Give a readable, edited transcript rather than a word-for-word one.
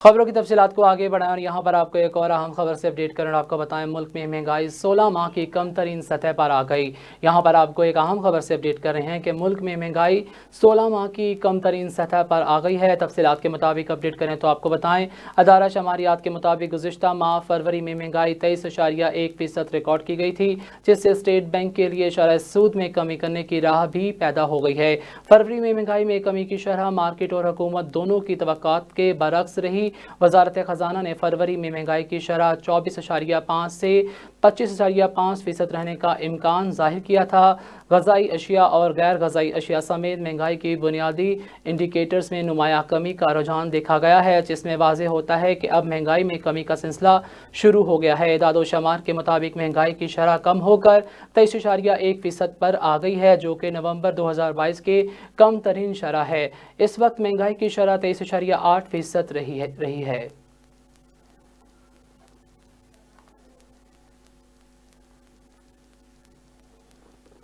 खबरों की तफसीलात को आगे बढ़ाएं और यहाँ पर आपको एक और अहम खबर से अपडेट करना आपको बताएं। मुल्क में महंगाई 16 माह की कम तरीन सतह पर आ गई। यहाँ पर आपको एक अहम खबर से अपडेट कर रहे हैं कि मुल्क में महंगाई 16 माह की कम तरीन सतह पर आ गई है। तफसीलात के मुताबिक अपडेट करें तो आपको बताएं, अदारा शमारियात के मुताबिक गुज़िश्ता माह फरवरी में महंगाई 23.1% रिकॉर्ड की गई थी, जिससे स्टेट बैंक के लिए शरह सूद में कमी करने की राह भी पैदा हो गई है। फरवरी में महंगाई में कमी की शरह मार्केट और हुकूमत दोनों की तवक्कात के बरक्स रही। वजारत खजाना ने फरवरी में महंगाई की शरह 24.5 से 25.5% रहने का इम्कान जाहिर किया था। ग़ज़ाई अशिया और गैर ग़ज़ाई अशिया समेत महंगाई की बुनियादी इंडिकेटर्स में नुमाया कमी का रुझान देखा गया है, जिसमें वाज़ेह होता है कि अब महंगाई में कमी का सिलसिला शुरू हो गया है। इदाद व शमार के मुताबिक महंगाई की शरह कम होकर 23.1% पर आ गई है, जो कि नवंबर 2022 के कम तरीन शरह है। इस वक्त महंगाई की शरह 23.8% रही है।